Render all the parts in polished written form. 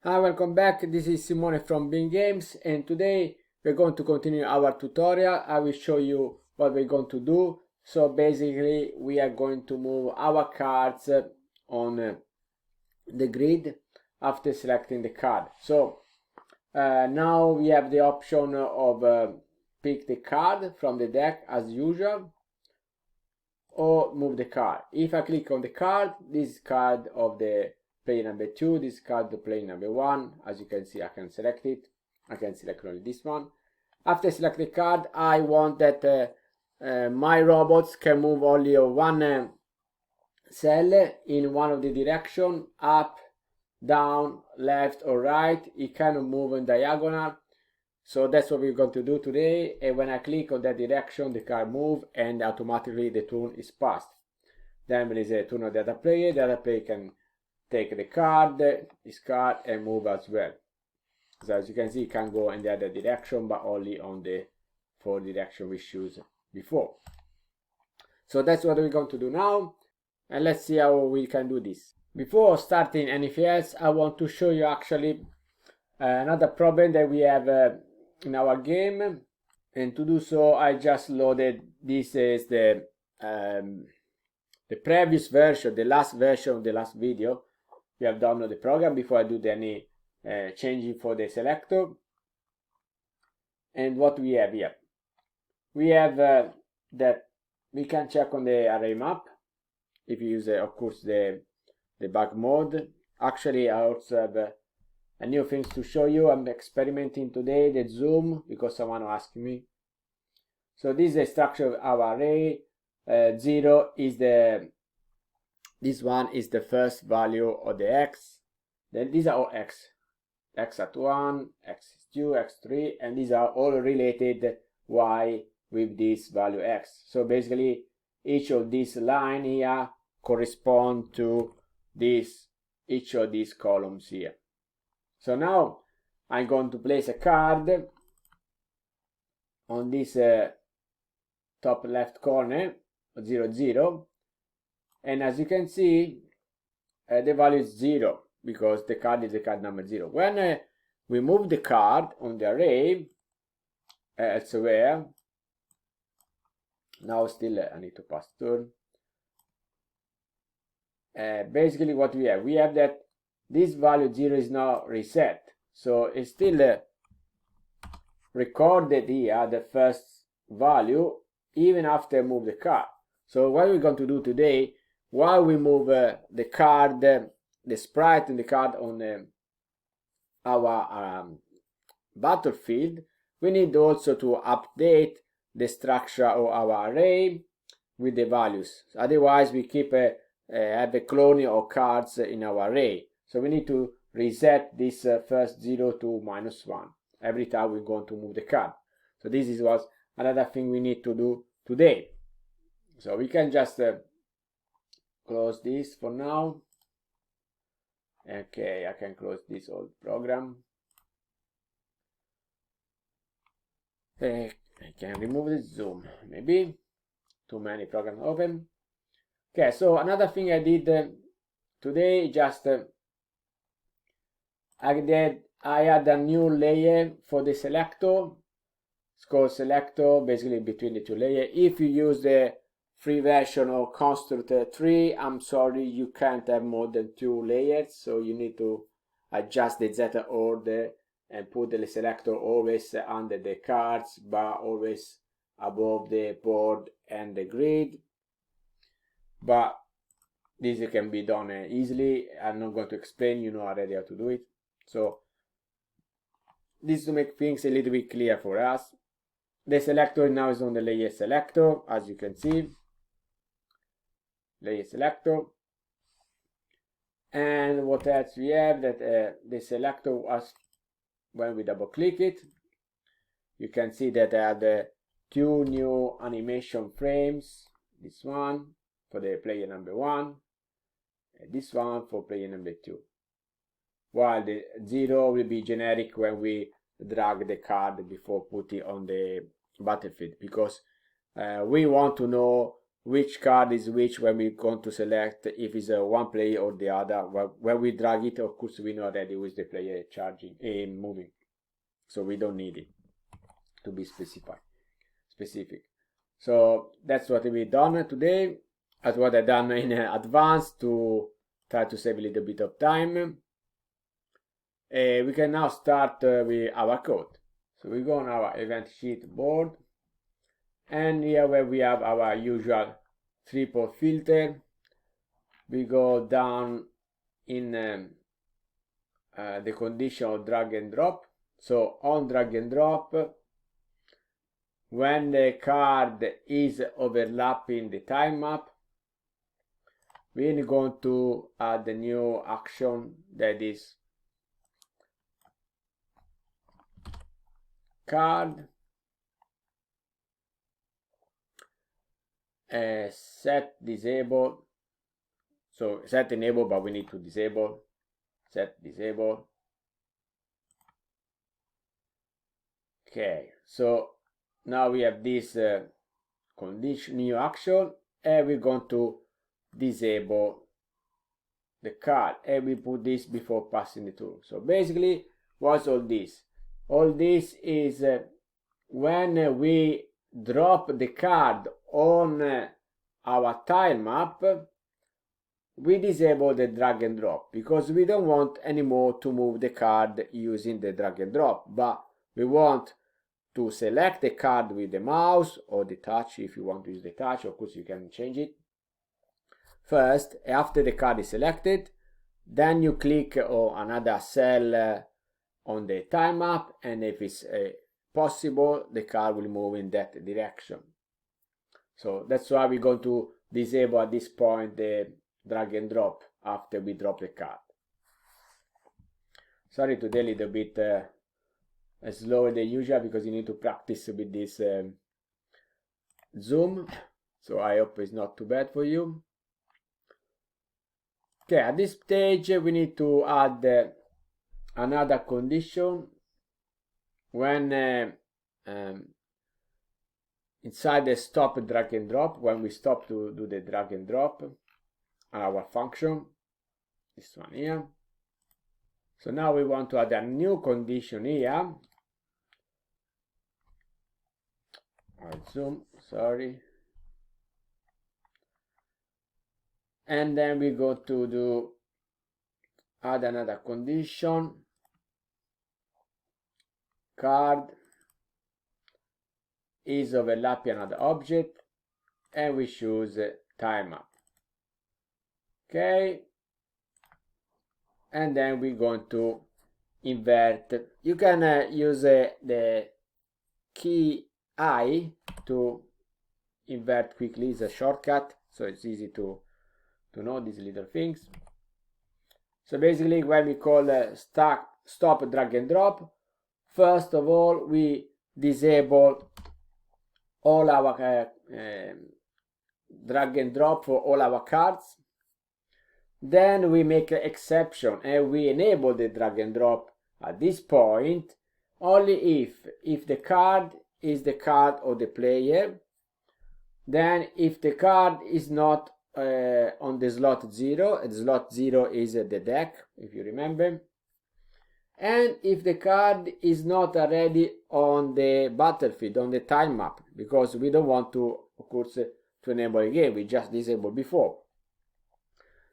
Hi, welcome back. This is Simone from Biim.Games, and today we're going to continue our tutorial. I will show you what we're going to do. So basically we are going to move our cards on the grid after selecting the card. So now we have the option of pick the card from the deck as usual, or move the card. If I click on the card, this card of the player number 2, this card the player number 1, as you can see I can select it. I can select only this one. After select the card, I want that my robots can move only one cell in one of the direction, up, down, left or right. It cannot move in diagonal. So that's what we're going to do today, and when I click on that direction the card move and automatically the turn is passed. Then there is a turn of the other player can take the card, this card, and move as well. So as you can see, it can go in the other direction, but only on the 4 direction we choose before. So that's what we're going to do now, and let's see how we can do this. Before starting anything else, I want to show you actually another problem that we have in our game, and to do so I just loaded, this is the previous version, the last version of the last video. We have downloaded the program before I do any changing for the selector. And what we have here, we have that we can check on the array map if you use of course the debug mode. Actually I also have a new things to show you. I'm experimenting today the zoom because someone asked me. So this is the structure of our array. 0 is this one is the first value of the x. Then these are all x at 1, x2, x3, and these are all related y with this value x. So basically each of these line here correspond to each of these columns here. So now I'm going to place a card on this top left corner, 0, 0, and as you can see the value is 0 because the card is the card number 0. When we move the card on the array elsewhere, now still I need to pass turn. Basically what we have that this value 0 is now reset, so it's still recorded here the first value even after move the card. So what we're going to do today, while we move the card, the sprite in the card on our battlefield, we need also to update the structure of our array with the values. Otherwise we keep have a cloning of cards in our array. So we need to reset this first 0 to -1 every time we're going to move the card. So this is what another thing we need to do today. So we can just close this for now. Okay, I can close this old program. I can remove the zoom, maybe too many programs open. Okay, so another thing I did today, just I had a new layer for the selector. It's called selector, basically between the two layers. If you use the free version of Constructor 3, I'm sorry, you can't have more than 2 layers, so you need to adjust the zeta order and put the selector always under the cards, but always above the board and the grid. But this can be done easily. I'm not going to explain, you know already how to do it. So this to make things a little bit clear for us. The selector now is on the layer selector, as you can see. Layer selector. And what else we have, that the selector was, when we double click it, you can see that I have the 2 new animation frames. This one for the player number 1, and this one for player number 2. While the 0 will be generic when we drag the card before putting on the battlefield, because we want to know which card is which when we're going to select if it's a one player or the other. When we drag it, of course we know already who is the player charging and moving, so we don't need it to be specific. So that's what we've done today. That's what I've done in advance to try to save a little bit of time. We can now start with our code. So we go on our event sheet board, and here where we have our usual 3-port filter, we go down in the condition of drag and drop. So on drag and drop, when the card is overlapping the time map, we're going to add a new action that is card set disable. So set enable, but we need to disable. Set disable. Okay, so now we have this condition new action, and we're going to disable the card, and we put this before passing the tool. So basically, what's all this? All this is when we drop the card on our tile map, we disable the drag and drop because we don't want anymore to move the card using the drag and drop, but we want to select the card with the mouse or the touch. If you want to use the touch, of course you can change it. First, after the card is selected, then you click on another cell on the tile map, and if it's possible, the card will move in that direction. So that's why we're going to disable at this point the drag and drop after we drop the card. Sorry today a little bit slower than usual because you need to practice with this zoom, so I hope it's not too bad for you. Okay, at this stage we need to add another condition when inside the stop drag and drop, when we stop to do the drag and drop on our function, this one here. So now we want to add a new condition here. I'll zoom, sorry. And then we go to do add another condition, card is overlapping another object, and we choose time map. Okay, and then we're going to invert. You can use the key I to invert quickly. It's a shortcut, so it's easy to know these little things. So basically, when we call stop drag and drop, first of all we disable all our drag and drop for all our cards. Then we make an exception and we enable the drag and drop at this point only if the card is the card of the player, then if the card is not on the slot 0, and slot 0 is the deck, if you remember, and if the card is not already on the battlefield, on the time map, because we don't want to, of course, to enable again, we just disabled before.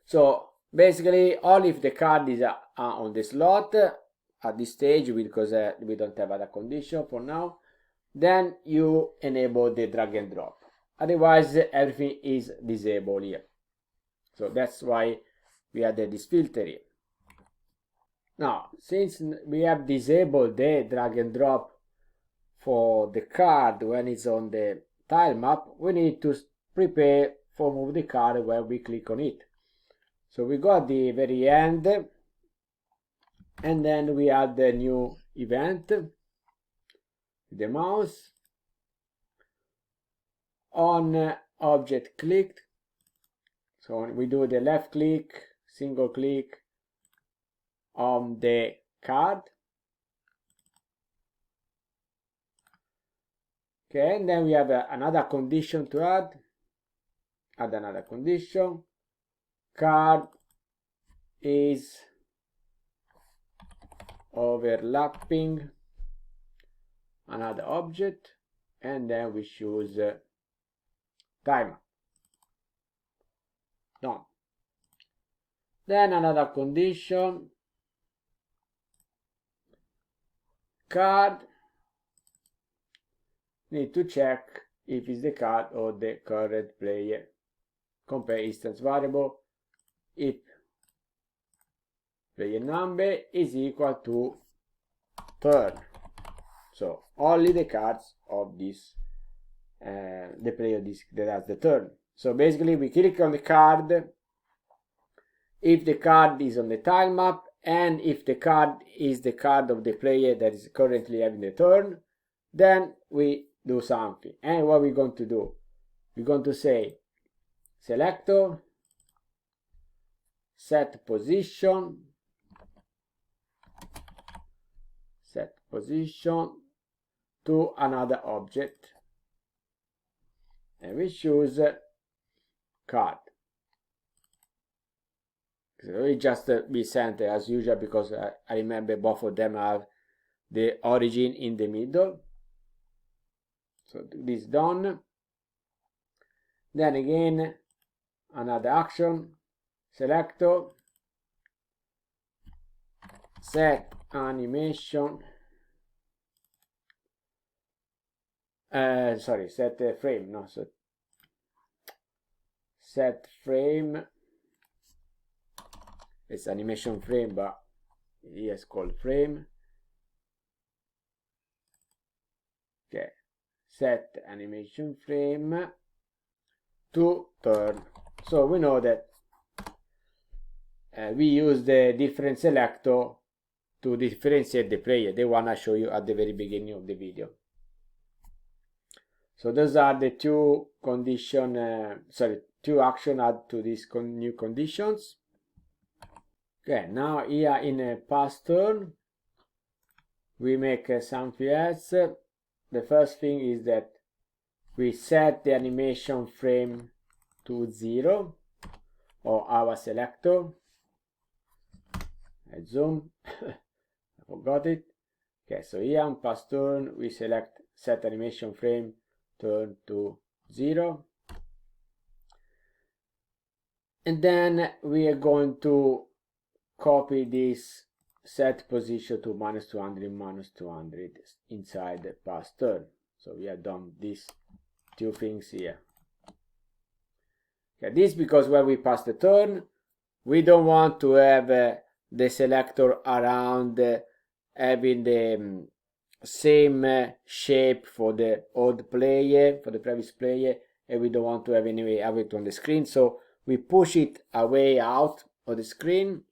So basically, only if the card is on the slot at this stage, because we don't have other condition for now, then you enable the drag and drop. Otherwise, everything is disabled here. So that's why we added this filter here. Now, since we have disabled the drag and drop for the card when it's on the tile map, we need to prepare for move the card when we click on it. So we go at the very end, and then we add the new event with the mouse on object clicked. So we do the left click, single click on the card. Okay, and then we have another condition to add. add another condition, card is overlapping another object, and then we choose timer. Done. Then another condition, card need to check if it's the card or the current player. Compare instance variable if player number is equal to turn. So only the cards of this the player that has the turn. So basically we click on the card if the card is on the tile map and if the card is the card of the player that is currently having the turn, then we do something. And what we're going to do, we're going to say selector set position to another object, and we choose card. So it just be sent as usual because I remember both of them have the origin in the middle. So this done. Then again another action, selector set animation set frame, no, so set frame, it's animation frame but here it's called frame. Okay, set animation frame to turn. So we know that we use the different selector to differentiate the player, the one I show you at the very beginning of the video. So those are the two two action add to these new conditions. Okay, now here in a past turn we make something else. The first thing is that we set the animation frame to 0 or our selector. I zoom, I forgot it. Okay, so here on past turn we select set animation frame turn to 0, and then we are going to copy this set position to -200 -200 inside the past turn. So we have done these two things here. Okay, this because when we pass the turn we don't want to have the selector around having the same shape for the old player, for the previous player, and we don't want to have anyway have it on the screen, so we push it away out of the screen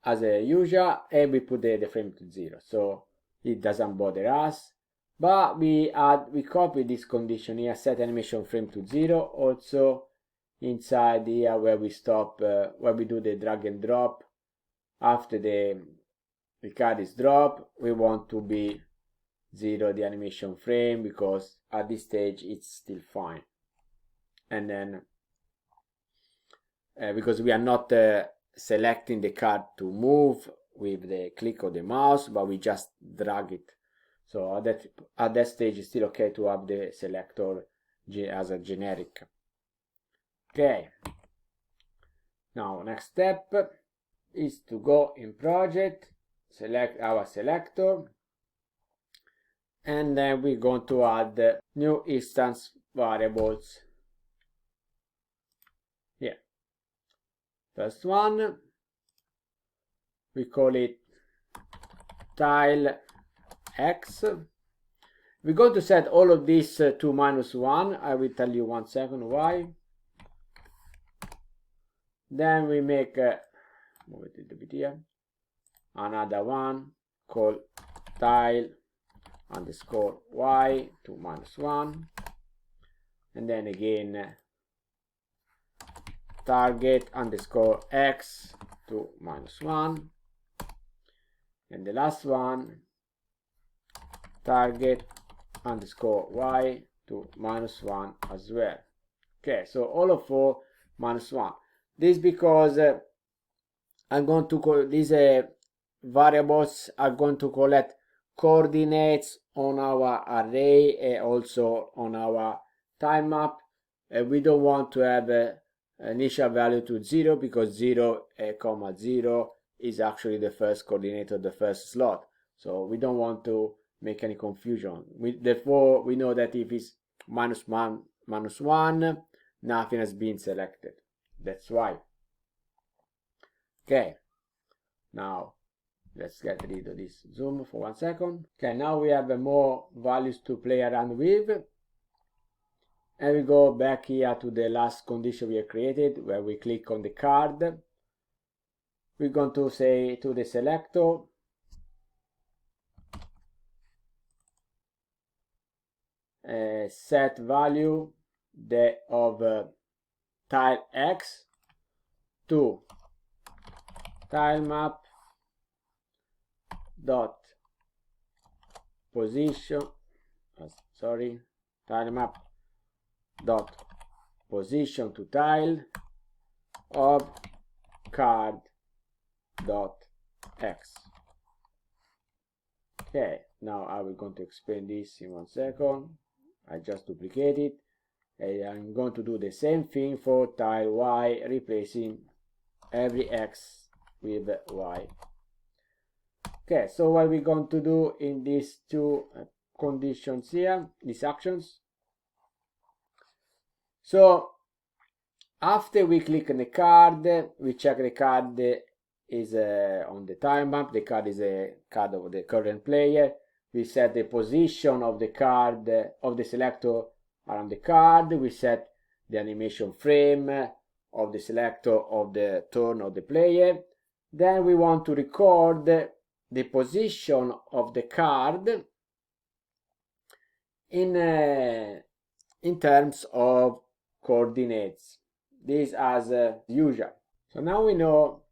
as usual, and we put the frame to 0, so it doesn't bother us. But we copy this condition here, set animation frame to 0, also inside here where we stop, where we do the drag and drop. After the card is dropped, we want to be 0 the animation frame, because at this stage it's still fine. And then because we are not selecting the card to move with the click of the mouse, but we just drag it. So at that stage it's still okay to have the selector as a generic. Okay, now next step is to go in project, select our selector, and then we're going to add new instance variables here. First one, we call it tile X. We're going to set all of this to -1. I will tell you 1 second why. Then we make move it a little bit here, another one called tile underscore Y to -1, and then again target underscore X to -1, and the last one target underscore Y to -1 as well. Okay, so all of 4 minus 1. This because I'm going to call these variables are going to collect coordinates on our array and also on our time map. We don't want to have initial value to 0 because 0, 0 is actually the first coordinate of the first slot. So we don't want to make any confusion. Therefore, we know that if it's minus 1, nothing has been selected. That's why. Okay, now let's get rid of this zoom for 1 second. Okay, now we have more values to play around with. And we go back here to the last condition we have created, where we click on the card. We're going to say to the selector, set value of tile X to tile map dot position tile map dot position to tile of card dot X. Okay, now I will going to explain this in 1 second. I just duplicate it, and I'm going to do the same thing for tile Y, replacing every X with Y. Okay, so what we're going to do in these 2 conditions here, these actions. So after we click on the card, we check the card is on the time map. The card is a card of the current player. We set the position of the card of the selector around the card. We set the animation frame of the selector of the turn of the player. Then we want to record the position of the card in terms of coordinates. This as usual. So now we know,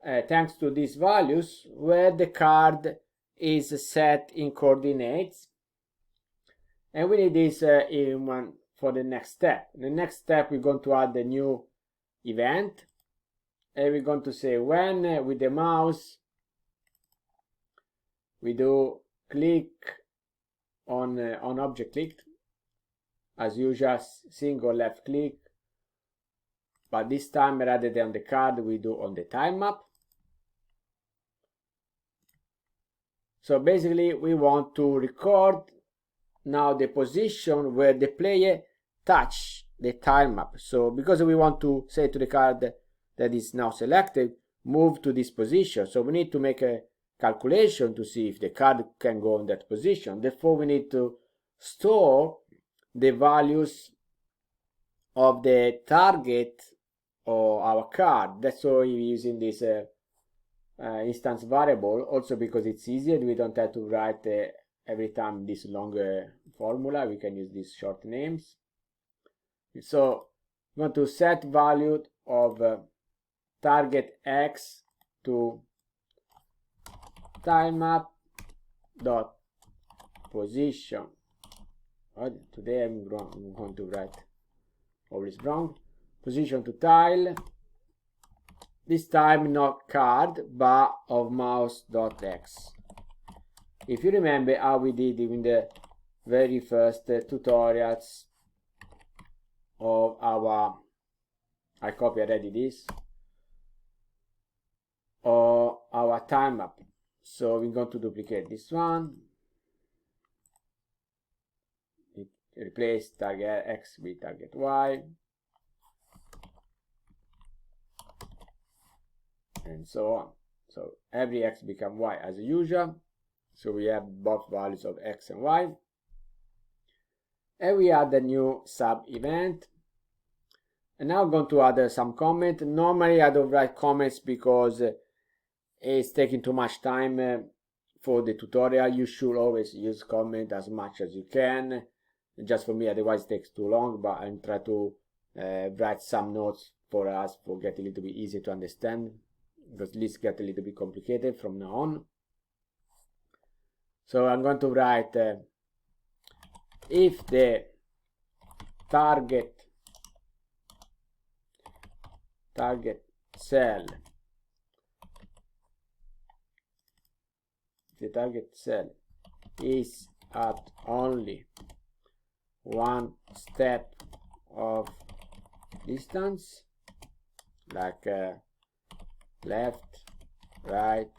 thanks to these values, where the card is set in coordinates, and we need this for the next step. In the next step, we're going to add the new event, and we're going to say when with the mouse we do click on object clicked, as usual, single left click, but this time rather than the card we do on the time map. So basically we want to record now the position where the player touch the time map. So because we want to say to the card that is now selected, move to this position, so we need to make a calculation to see if the card can go in that position. Therefore we need to store the values of the target or our card. That's why we're using this instance variable, also because it's easier. We don't have to write every time this long formula. We can use these short names. So we want to set value of target X to tile map dot position. Today I'm going to write always wrong. Position to tile, this time not card but of mouse.x. If you remember how we did in the very first tutorials of our, I copy already this, or our time map. So we're going to duplicate this one, replace target X with target Y, and so on. So every X become Y as usual. So we have both values of X and Y. And we add a new sub event. And now I'm going to add some comment. Normally I don't write comments because it's taking too much time for the tutorial. You should always use comment as much as you can. Just for me, otherwise it takes too long, but I'm trying to write some notes for us for get a little bit easier to understand, because lists get a little bit complicated from now on. So I'm going to write if the target target cell, the target cell is at only one step of distance, like left, right,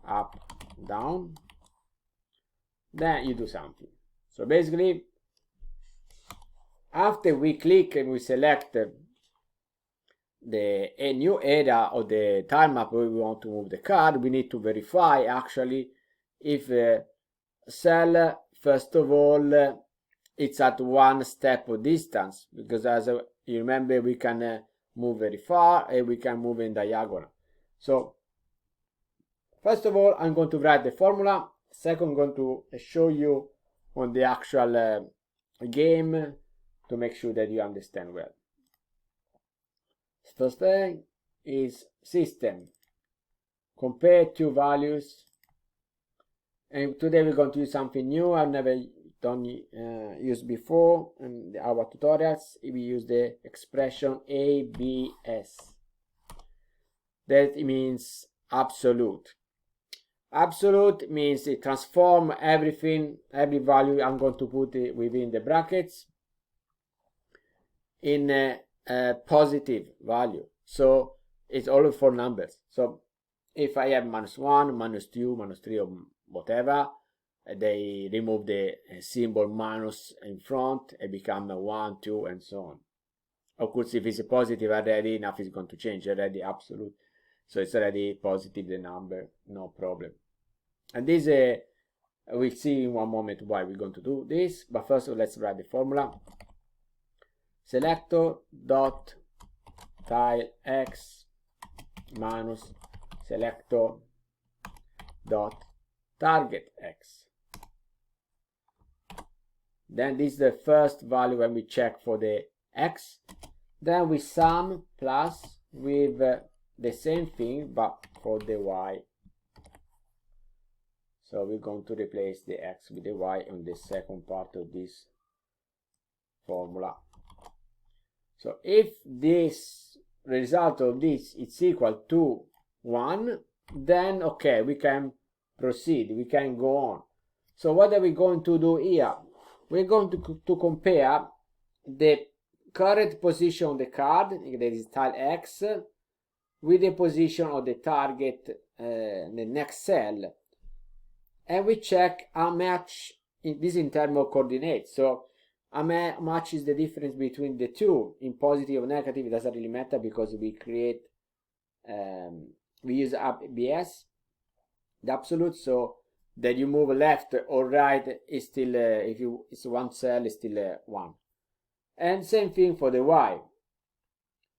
up, down, then you do something. So basically, after we click and we select a new area of the tile map where we want to move the card, we need to verify actually if cell, first of all, it's at one step of distance, because as you remember, we can move very far and we can move in diagonal. So first of all, I'm going to write the formula. Second, I'm going to show you on the actual game to make sure that you understand well. First thing is system, compare two values, and today we're going to use something new I've never done used before in our tutorials. We use the expression ABS. That means absolute. Absolute means it transforms everything, every value I'm going to put it within the brackets in a positive value. So it's all for numbers. So if I have -1, -2, -3, or whatever, they remove the symbol minus in front and become 1, 2, and so on. Of course, if it's a positive already, nothing is going to change, already absolute. So it's already positive, the number, no problem. And this, we'll see in one moment why we're going to do this. But first, let's write the formula. Selector dot tile x minus selector dot target x. Then this is the first value when we check for the x. Then we sum plus with the same thing but for the y. So we're going to replace the x with the y on the second part of this formula. So if this result of this is equal to 1, then okay, we can proceed, we can go on. So what are we going to do here? We're going to compare the current position of the card, that is tile x, with the position of the target, the next cell, and we check how much this in terms of coordinates. So how much is the difference between the two in positive or negative? It doesn't really matter because we create we use ABS, the absolute, so that you move left or right is still if it's one cell is still 1, and same thing for the y.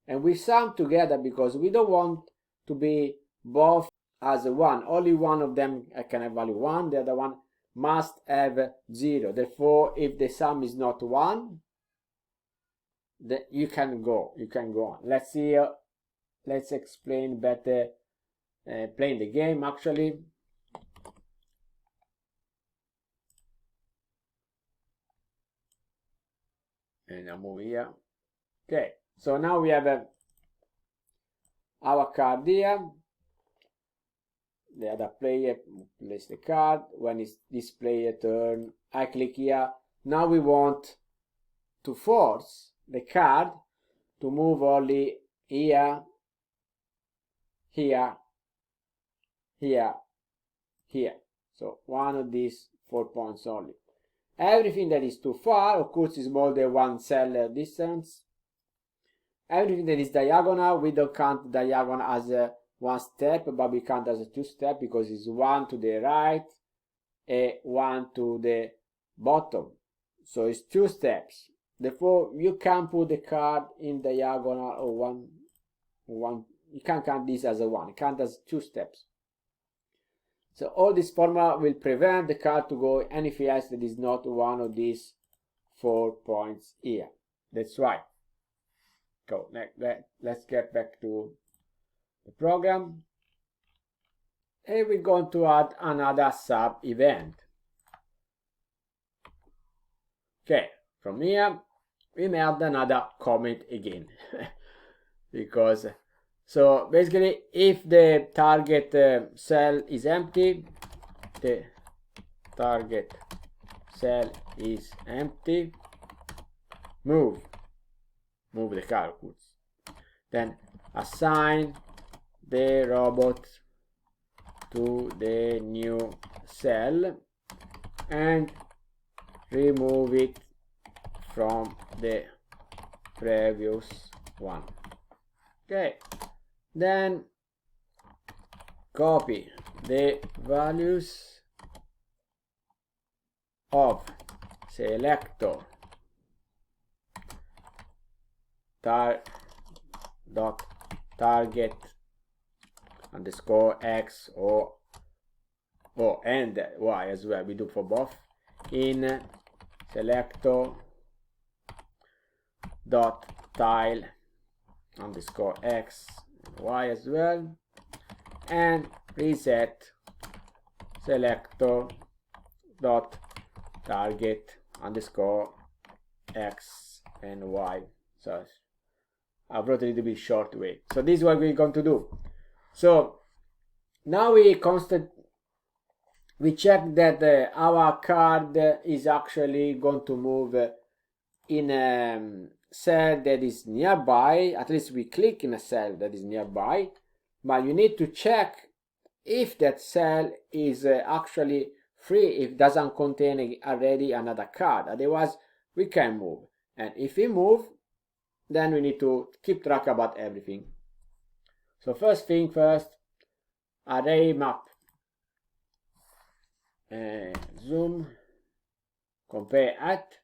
And we sum together because we don't want to be both as 1. Only one of them can have value 1, the other one must have 0. Therefore, if the sum is not 1, then you can go on. Let's see, let's explain better playing the game actually. And I'll move here. Okay, so now we have our card here. The other player plays the card. When it's this player turn, I click here. Now we want to force the card to move only here, here, here, here. So one of these 4 points only. Everything that is too far, of course, is more than one cell distance. Everything that is diagonal, we don't count diagonal as one step, but we count as a 2 step because it's 1 to the right and 1 to the bottom. So it's 2 steps. Therefore, you can put the card in diagonal or one. You can't count this as a 1. You count as 2 steps. So all this formula will prevent the card to go anything else that is not one of these 4 points here. That's right. Go. Let's get back to the program. And we're going to add another sub event. Okay, from here we may add another comment again. because so basically if the target cell is empty, the target cell is empty, move the calculus, then assign the robot to the new cell and remove it from the previous one. Okay, then copy the values of selector dot target underscore x or and y as well, we do for both, in selector dot tile underscore x and y as well, and reset selector dot target underscore x and y. So I wrote a little bit short way. So this is what we're going to do. So now we check that our card is actually going to move in a cell that is nearby. At least we click in a cell that is nearby, but you need to check if that cell is actually free, if it doesn't contain already another card. Otherwise we can move, and if we move, then we need to keep track about everything. So first thing first, array map, zoom, compare at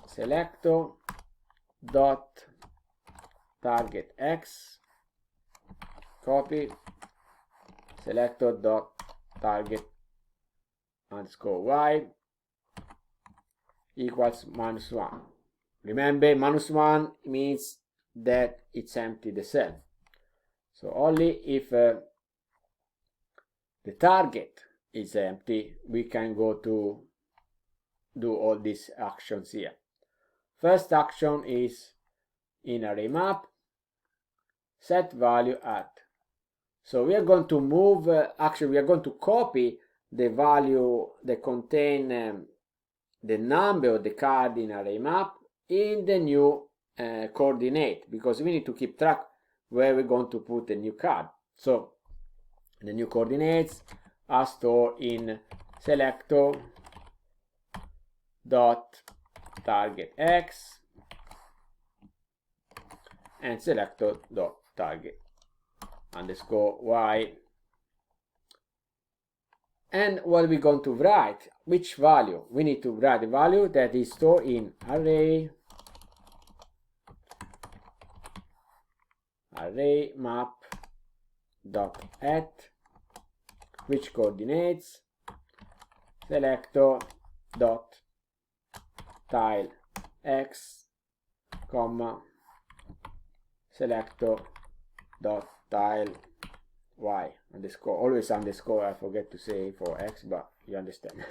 selector dot target x, copy selector dot target underscore y equals -1. Remember, -1 means that it's empty, the cell. So only if the target is empty, we can go to do all these actions here. First action is in array map, set value at. So we are going to move, actually we are going to copy the value that contain the number of the card in array map in the new coordinate, because we need to keep track where we're going to put the new card. So the new coordinates are stored in selector dot target x and selector dot target underscore y. And what are we going to write? Which value? We need to write the value that is stored in array map dot at, which coordinates selector dot tile x, comma selector dot tile y underscore, always underscore, I forget to say for x, but you understand.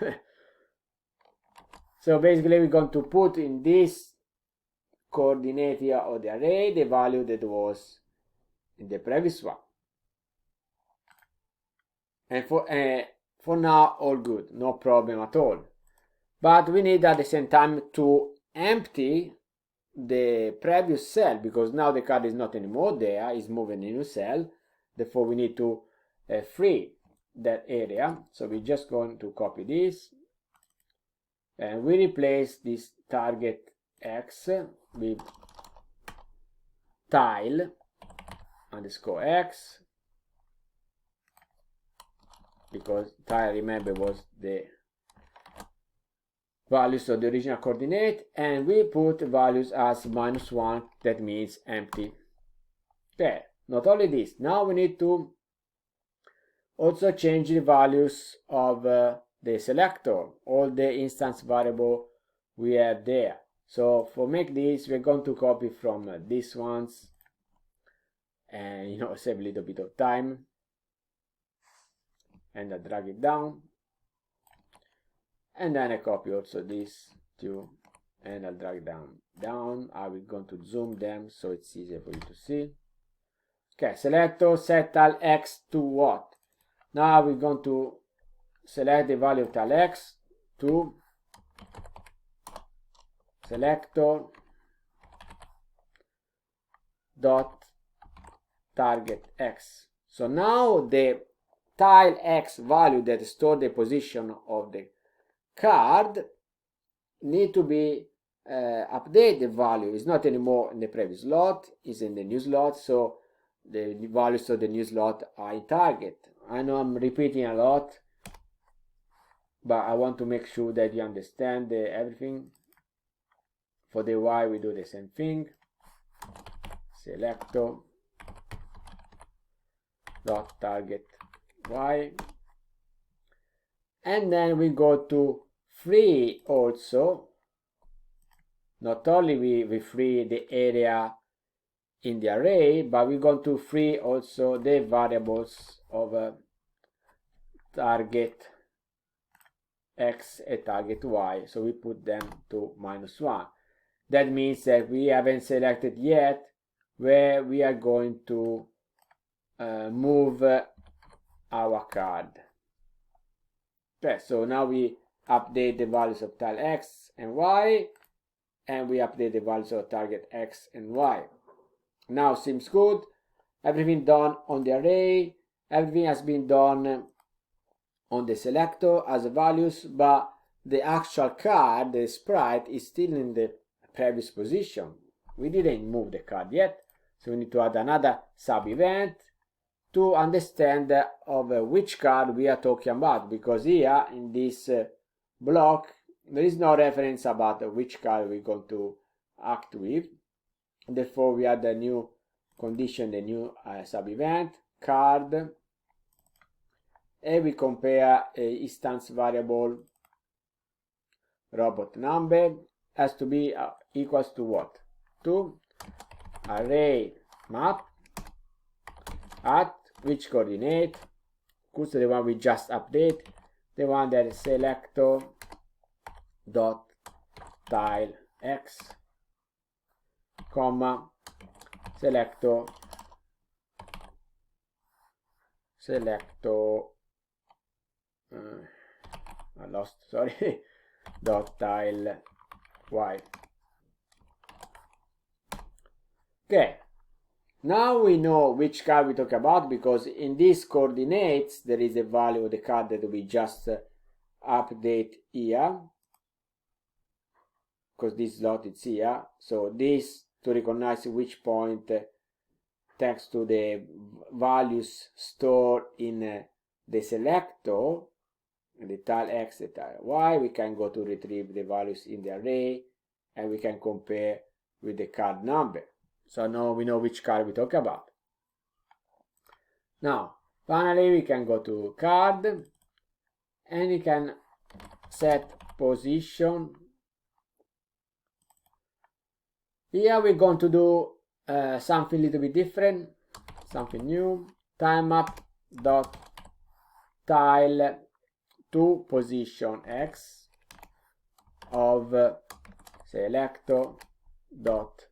So basically we're going to put in this coordinate here of the array the value that was in the previous one, and for now all good, no problem at all. But we need at the same time to empty the previous cell, because now the card is not anymore there, it's moving in a new cell. Therefore we need to free that area. So we're just going to copy this and we replace this target x with tile underscore x, because tile, remember, was the values of the original coordinate, and we put values as -1, that means empty. Okay, not only this, now we need to also change the values of the selector, all the instance variable we have there. So for make this, we're going to copy from these ones, and save a little bit of time, and I drag it down, and then I copy also these two and I'll drag them down. I will go to zoom them so it's easier for you to see. Okay, selector, set tile X to what? Now we're going to select the value of tile X to selector dot target X. So now the tile X value that store the position of the card need to be update the value. It's not anymore in the previous slot, it's in the new slot, so the values of the new slot are in target. I know I'm repeating a lot, but I want to make sure that you understand everything. For the Y we do the same thing. Selector dot target Y, and then we go to free also. Not only we free the area in the array, but we're going to free also the variables of target X and target Y, so we put them to -1. That means that we haven't selected yet where we are going to move our card. Okay, so now we update the values of tile X and Y, and we update the values of target X and Y. Now seems good. Everything done on the array, everything has been done on the selector as values, but the actual card, the sprite, is still in the previous position. We didn't move the card yet, so we need to add another sub event to understand of which card we are talking about, because here in this block there is no reference about which card we're going to act with. Therefore we add a new condition, the new sub event card, and we compare a instance variable robot number has to be equals to what? To array map at which coordinate, equals to the one we just update, the one that is selector dot tile X, comma selector I lost, sorry, dot tile Y. Okay, now we know which card we talk about, because in these coordinates there is a value of the card that we just update here, because this slot is here. So this to recognize which point, thanks to the values stored in the selector, the tile X, the tile Y, we can go to retrieve the values in the array, and we can compare with the card number. So now we know which card we talk about. Now, finally, we can go to card, and we can set position. Here we're going to do something a little bit different, something new. Tilemap dot tile to position X of selector dot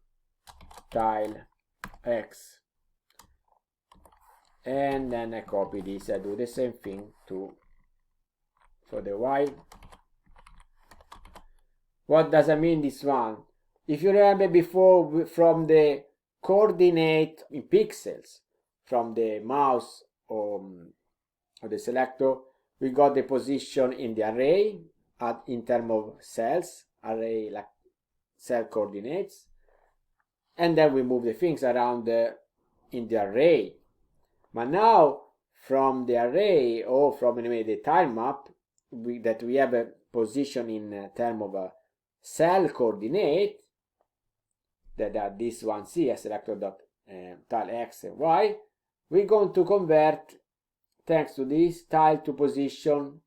tile X, and then I copy this. I do the same thing for the Y. What does it mean, this one? If you remember before, from the coordinate in pixels from the mouse or the selector, we got the position in the array in terms of cells, array like cell coordinates, and then we move the things around in the array. But now from the array, or from anyway the tile map, that we have a position in terms of a cell coordinate, that are these ones here, selector dot tile X and Y, we're going to convert, thanks to this, tile to position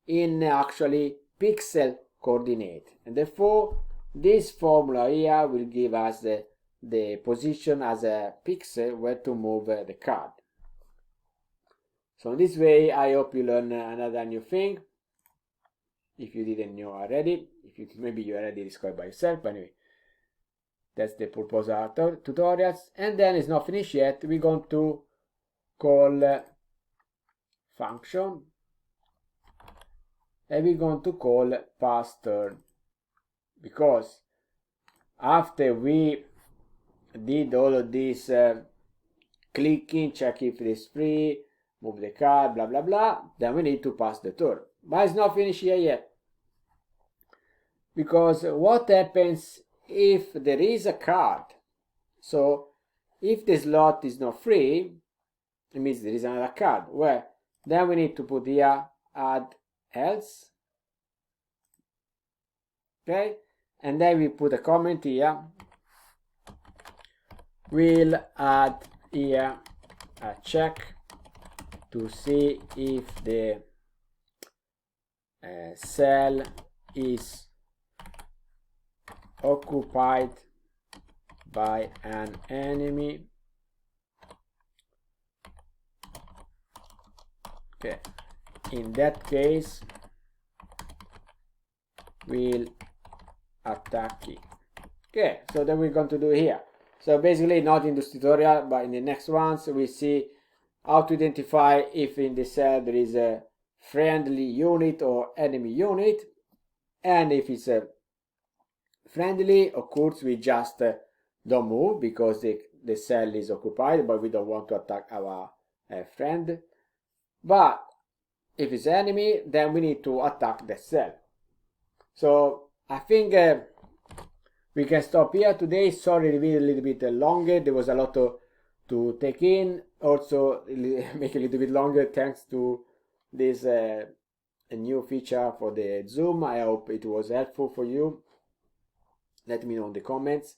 in actually pixel coordinate, and therefore this formula here will give us the position as a pixel where to move the card. So in this way, I hope you learn another new thing. if you didn't know already. If you maybe you already discovered by yourself, but anyway, that's the purpose of our tutorials. And then it's not finished yet. We're going to call function, and we're going to call pass_turn, because after we did all of this clicking, check if it is free, move the card, blah blah blah, then we need to pass the turn. But it's not finished here yet, because what happens if there is a card? So if the slot is not free, it means there is another card. Well, then we need to put here add else, okay, and then we put a comment here. We'll add here a check to see if the cell is occupied by an enemy. Okay, in that case we'll attack it. Okay, so then we're going to do here. So basically, not in this tutorial, but in the next ones, we see how to identify if in the cell there is a friendly unit or enemy unit. And if it's a friendly, of course, we just don't move because the cell is occupied, but we don't want to attack our friend. But if it's enemy, then we need to attack the cell. So I think we can stop here today. Sorry, the video a little bit longer. There was a lot to take in. Also, make a little bit longer thanks to this a new feature for the Zoom. I hope it was helpful for you. Let me know in the comments.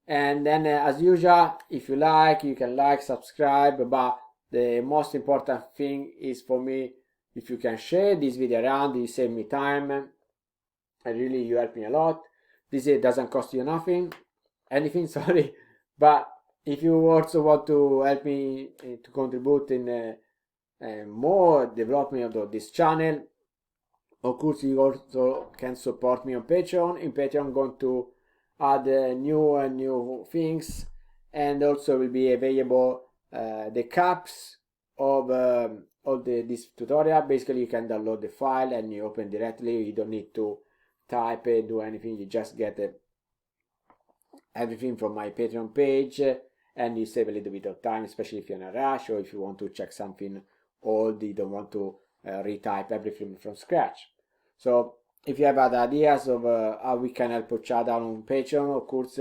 And then, as usual, if you like, you can like, subscribe. But the most important thing is for me, if you can share this video around, you save me time. And really, you help me a lot. This doesn't cost you anything, sorry. But if you also want to help me to contribute in more development of this channel, of course, you also can support me on Patreon. In Patreon, I'm going to add new things, and also will be available the caps of all this tutorial. Basically, you can download the file and you open directly. You don't need to type it, do anything. You just get everything from my Patreon page, and you save a little bit of time, especially if you're in a rush or if you want to check something old, you don't want to retype everything from scratch. So if you have other ideas of how we can help each other on Patreon, of course,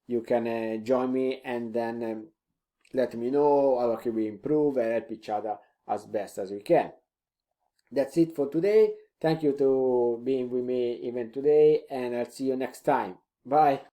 you can join me and then let me know how can we improve and help each other as best as we can. That's it for today. Thank you to being with me even today, and I'll see you next time. Bye.